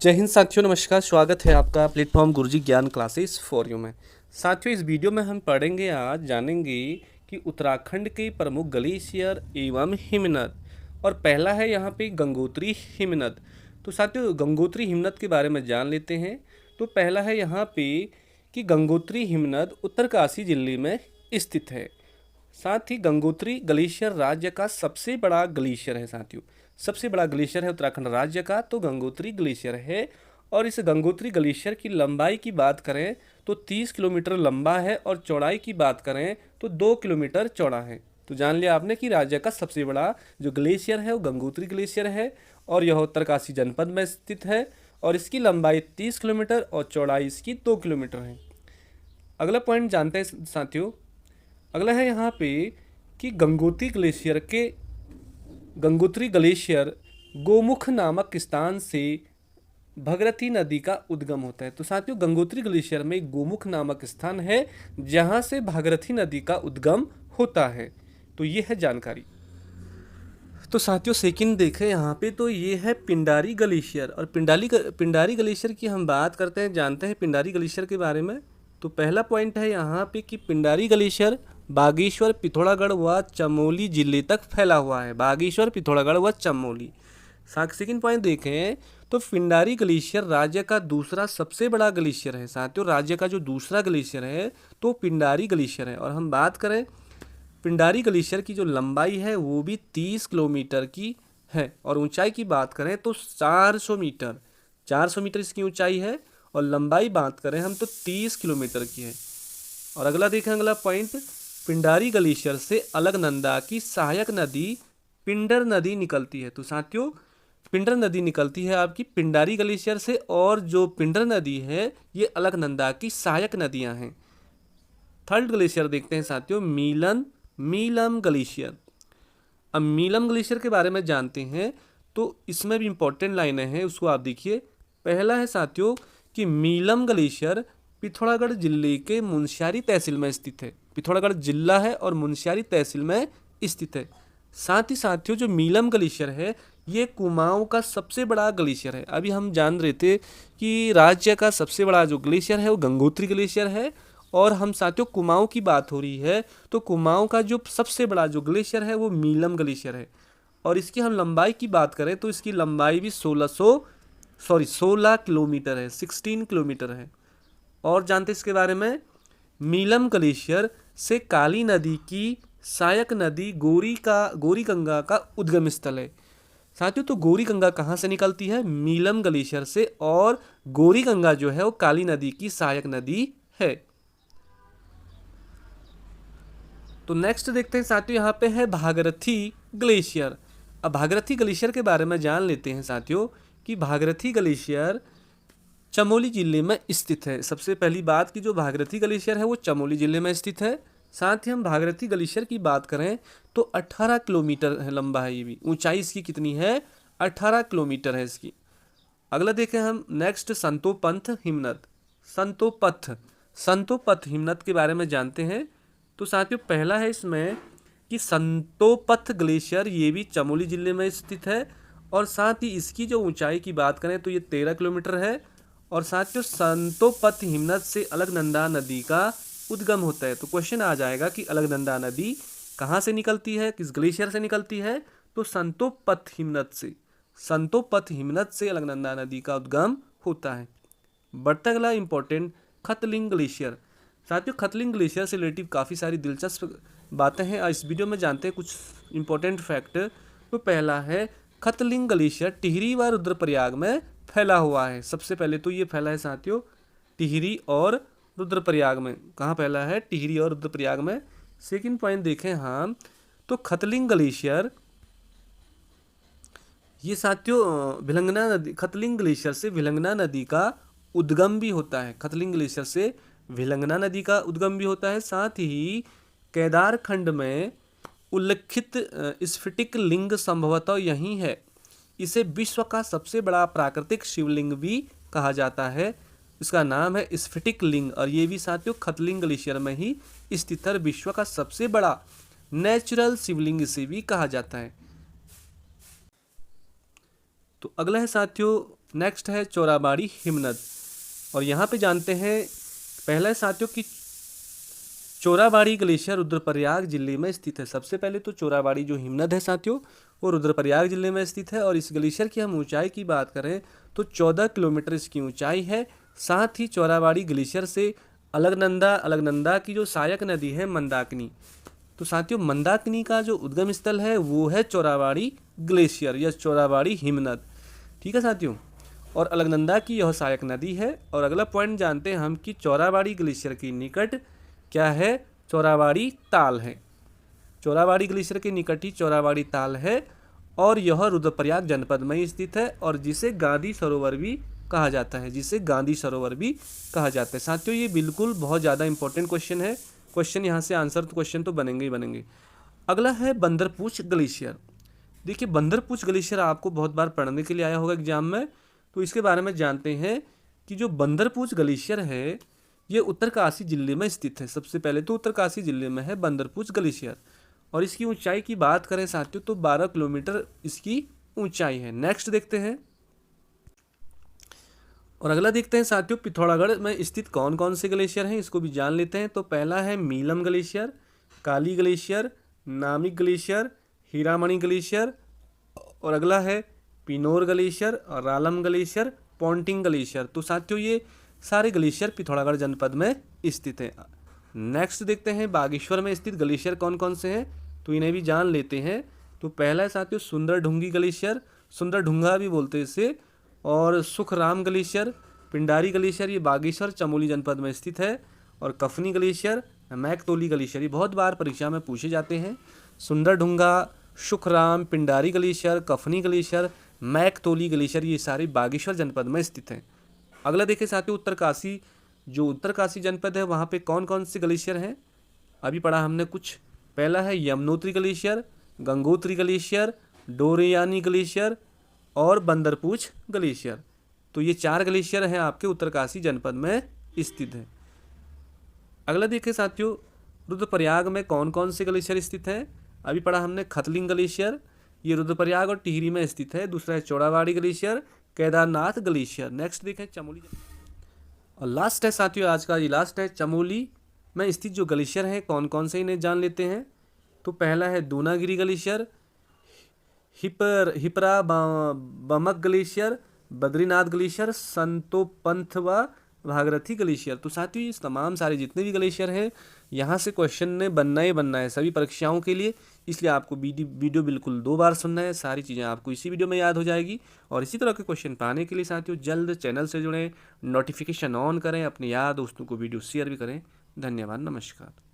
जय हिंद साथियों, नमस्कार। स्वागत है आपका प्लेटफॉर्म गुरुजी ज्ञान क्लासेस फॉर यू में। साथियों, इस वीडियो में हम पढ़ेंगे, आज जानेंगे कि उत्तराखंड के प्रमुख ग्लेशियर एवं हिमनद। और पहला है यहाँ पे गंगोत्री हिमनद। तो साथियों, गंगोत्री हिमनद के बारे में जान लेते हैं। तो पहला है यहाँ पे कि गंगोत्री हिमनद उत्तरकाशी जिले में स्थित है। साथ ही गंगोत्री ग्लेशियर राज्य का सबसे बड़ा ग्लेशियर है। साथियों, सबसे बड़ा ग्लेशियर है उत्तराखंड राज्य का, तो गंगोत्री ग्लेशियर है। और इस गंगोत्री ग्लेशियर की लंबाई की बात करें तो 30 किलोमीटर लंबा है, और चौड़ाई की बात करें तो 2 किलोमीटर चौड़ा है। तो जान लिया आपने कि राज्य का सबसे बड़ा जो ग्लेशियर है वो गंगोत्री ग्लेशियर है, और यह उत्तरकाशी जनपद में स्थित है। और इसकी लंबाई 30 किलोमीटर और चौड़ाई इसकी 2 किलोमीटर है। अगला पॉइंट जानते हैं साथियों। अगला है यहाँ पे कि गंगोत्री ग्लेशियर गोमुख नामक स्थान से भगीरथी नदी का उद्गम होता है। तो साथियों, गंगोत्री ग्लेशियर में गोमुख नामक स्थान है जहाँ से भागीरथी नदी का उद्गम होता है। तो ये है जानकारी। तो साथियों, सेकंड देखें यहाँ पे, तो ये है पिंडारी ग्लेशियर। और पिंडारी ग्लेशियर की हम बात करते हैं, जानते हैं पिंडारी ग्लेशियर के बारे में। तो पहला पॉइंट है यहाँ पे कि पिंडारी ग्लेशियर बागेश्वर, पिथौरागढ़ व चमोली जिले तक फैला हुआ है। बागेश्वर, पिथौरागढ़ व चमोली। सेकंड पॉइंट देखें तो पिंडारी ग्लेशियर राज्य का दूसरा सबसे बड़ा ग्लेशियर है। साथियों, राज्य का जो दूसरा ग्लेशियर है तो पिंडारी ग्लेशियर है। और हम बात करें पिंडारी ग्लेशियर की जो लंबाई है वो भी 30 किलोमीटर की है, और ऊंचाई की बात करें तो 400 मीटर इसकी ऊंचाई है, और लंबाई बात करें हम तो 30 किलोमीटर की है। और अगला देखें, अगला पॉइंट, पिंडारी ग्लेशियर से अलकनंदा की सहायक नदी पिंडर नदी निकलती है। तो साथियों, पिंडर नदी निकलती है आपकी पिंडारी ग्लेशियर से, और जो पिंडर नदी है ये अलकनंदा की सहायक नदियां हैं। थर्ड ग्लेशियर देखते हैं साथियों, मीलम ग्लेशियर। अब मीलम ग्लेशियर के बारे में जानते हैं, तो इसमें भी इंपॉर्टेंट लाइनें हैं, उसको आप देखिए। पहला है साथियों कि मीलम ग्लेशियर पिथौरागढ़ जिले के मुनस्यारी तहसील में स्थित है। पिथौरागढ़ जिला है और मुनस्यारी तहसील में स्थित है। साथ ही साथियों, जो मीलम ग्लेशियर है ये कुमाऊं का सबसे बड़ा ग्लेशियर है। अभी हम जान रहे थे कि राज्य का सबसे बड़ा जो ग्लेशियर है वो गंगोत्री ग्लेशियर है, और हम साथियों कुमाऊं की बात हो रही है तो कुमाऊं का जो सबसे बड़ा जो ग्लेशियर है वो मीलम ग्लेशियर है। और इसकी हम लंबाई की बात करें तो इसकी लंबाई भी 16 किलोमीटर है, 16 किलोमीटर है। और जानते इसके बारे में, मीलम ग्लेशियर से काली नदी की सहायक नदी गौरी गंगा का उद्गम स्थल है। साथियों, तो गौरी गंगा कहाँ से निकलती है? मीलम ग्लेशियर से, और गौरी गंगा जो है वो काली नदी की सहायक नदी है। तो नेक्स्ट देखते हैं साथियों, यहाँ पे है भागीरथी ग्लेशियर। अब भागीरथी ग्लेशियर के बारे में जान लेते हैं साथियों कि भागीरथी ग्लेशियर चमोली जिले में स्थित है। सबसे पहली बात कि जो भागीरथी ग्लेशियर है वो चमोली जिले में स्थित है। साथ ही हम भागीरथी ग्लेशियर की बात करें तो 18 किलोमीटर है लंबा है। ये भी ऊंचाई इसकी कितनी है? 18 किलोमीटर है इसकी। अगला देखें हम नेक्स्ट, संतोपथ हिमनद के बारे में जानते हैं। तो साथियों, पहला है इसमें कि संतोपथ ग्लेशियर ये भी चमोली जिले में स्थित है, और साथ ही इसकी जो ऊंचाई की बात करें तो ये 13 किलोमीटर है। और साथियों, संतोपथ हिमनद से अलकनंदा नदी का उद्गम होता है। तो क्वेश्चन आ जाएगा कि अलकनंदा नदी कहाँ से निकलती है, किस ग्लेशियर से निकलती है? तो संतोपथ हिमनद से अलकनंदा नदी का उद्गम होता है। बढ़ता अगला इंपॉर्टेंट, खतलिंग ग्लेशियर। साथियों, खतलिंग ग्लेशियर से रिलेटिव काफ़ी सारी दिलचस्प बातें हैं, इस वीडियो में जानते हैं कुछ इंपॉर्टेंट फैक्ट। तो पहला है, खतलिंग ग्लेशियर टिहरी व रुद्रप्रयाग में फैला हुआ है। सबसे पहले तो ये फैला है साथियों टिहरी और रुद्रप्रयाग में। कहाँ फैला है? टिहरी और रुद्रप्रयाग में। सेकंड पॉइंट देखें हम, तो खतलिंग ग्लेशियर ये साथियों खतलिंग ग्लेशियर से विलंगना नदी का उद्गम भी होता है। खतलिंग ग्लेशियर से विलंगना नदी का उद्गम भी होता है। साथ ही केदारखंड में उल्लिखित स्फटिक लिंग संभवतः यही है। इसे विश्व का सबसे बड़ा प्राकृतिक शिवलिंग भी कहा जाता है। इसका नाम है स्फटिक लिंग, और ये भी साथियों खतलिंग ग्लेशियर में ही स्थित है। विश्व का सबसे बड़ा नेचुरल शिवलिंग इसे भी कहा जाता है। तो अगला है साथियों नेक्स्ट है चोराबाड़ी हिमनद। और यहाँ पे जानते हैं, पहला है साथियों कि चोराबाड़ी ग्लेशियर रुद्रप्रयाग जिले में स्थित है। सबसे पहले तो चोराबाड़ी जो हिमनद है साथियों वो रुद्रप्रयाग जिले में स्थित है। और इस ग्लेशियर की हम ऊंचाई की बात करें तो 14 किलोमीटर इसकी ऊंचाई है। साथ ही चोराबाड़ी ग्लेशियर से अलकनंदा की जो सहायक नदी है मंदाकिनी, तो साथियों मंदाकिनी का जो उद्गम स्थल है वो है चोराबाड़ी ग्लेशियर या चोराबाड़ी हिमनद। ठीक है साथियों, और अलकनंदा की यह सहायक नदी है। और अगला पॉइंट जानते हैं हम कि चोराबाड़ी ग्लेशियर के निकट क्या है, चोराबाड़ी ताल है। चोराबाड़ी ग्लेशियर के निकट ही चोराबाड़ी ताल है और यह रुद्रप्रयाग जनपद में स्थित है और जिसे गांधी सरोवर भी कहा जाता है, जिसे गांधी सरोवर भी कहा जाता है। साथियों ये बिल्कुल बहुत ज़्यादा इंपॉर्टेंट क्वेश्चन है, क्वेश्चन यहाँ से आंसर क्वेश्चन तो बनेंगे ही बनेंगे। अगला है बंदरपूछ ग्लेशियर। देखिए बंदरपूछ ग्लेशियर आपको बहुत बार पढ़ने के लिए आया होगा एग्जाम में, तो इसके बारे में जानते हैं कि जो बंदरपूछ ग्लेशियर है ये उत्तरकाशी जिले में स्थित है। सबसे पहले तो उत्तरकाशी जिले में है बंदरपूछ ग्लेशियर और इसकी ऊंचाई की बात करें साथियों तो 12 किलोमीटर इसकी ऊंचाई है। नेक्स्ट देखते हैं और अगला देखते हैं साथियों पिथौरागढ़ में स्थित कौन कौन से ग्लेशियर हैं, इसको भी जान लेते हैं। तो पहला है मीलम ग्लेशियर, काली ग्लेशियर, नामिक ग्लेशियर, हीरामणि ग्लेशियर और अगला है पिनोर ग्लेशियर और रालम ग्लेशियर, पॉन्टिंग ग्लेशियर। तो साथियों ये सारे ग्लेशियर पिथौरागढ़ जनपद में स्थित है। नेक्स्ट देखते हैं बागेश्वर में स्थित ग्लेशियर कौन कौन से हैं, तो इन्हें भी जान लेते हैं। तो पहला है साथियों सुंदर ढुंगी ग्लेशियर, सुंदर ढुंगा भी बोलते हैं इसे, और सुखराम ग्लेशियर, पिंडारी ग्लेशियर ये बागेश्वर चमोली जनपद में स्थित है, और कफनी ग्लेशियर, मैकतोली ग्लेशियर ये बहुत बार परीक्षा में पूछे जाते हैं। Sundar Dhunga, Sukhram, Pindari glacier, Kafni glacier, Maiktoli glacier ये सारे बागेश्वर जनपद में स्थित हैं। अगला देखें साथियों उत्तरकाशी, जो उत्तरकाशी जनपद है वहाँ पे कौन कौन से ग्लेशियर हैं, अभी पढ़ा हमने कुछ। पहला है Yamunotri glacier, Gangotri glacier, Doriyani glacier और बंदरपूछ ग्लेशियर। तो ये 4 ग्लेशियर हैं आपके उत्तरकाशी जनपद में स्थित है। अगला देखें साथियों रुद्रप्रयाग में कौन कौन से ग्लेशियर स्थित हैं, अभी पढ़ा हमने खतलिंग ग्लेशियर, ये रुद्रप्रयाग और टिहरी में स्थित है। दूसरा है चौड़ाबाड़ी ग्लेशियर, केदारनाथ ग्लेशियर। नेक्स्ट देखें चमोली, और लास्ट है साथियों आज का ये लास्ट है चमोली में स्थित जो ग्लेशियर हैं कौन कौन से इन्हें जान लेते हैं। तो पहला है Dunagiri glacier, Hipra Bamak glacier, Badrinath glacier, Santopanth व भागीरथी ग्लेशियर। तो साथियों इस तमाम सारे जितने भी ग्लेशियर हैं यहाँ से क्वेश्चन ने बनना ही बनना है सभी परीक्षाओं के लिए, इसलिए आपको वीडियो बिल्कुल 2 बार सुनना है, सारी चीज़ें आपको इसी वीडियो में याद हो जाएगी। और इसी तरह के क्वेश्चन पाने के लिए साथियों जल्द चैनल से जुड़ें, नोटिफिकेशन ऑन करें, अपने यार दोस्तों को वीडियो शेयर भी करें। धन्यवाद, नमस्कार।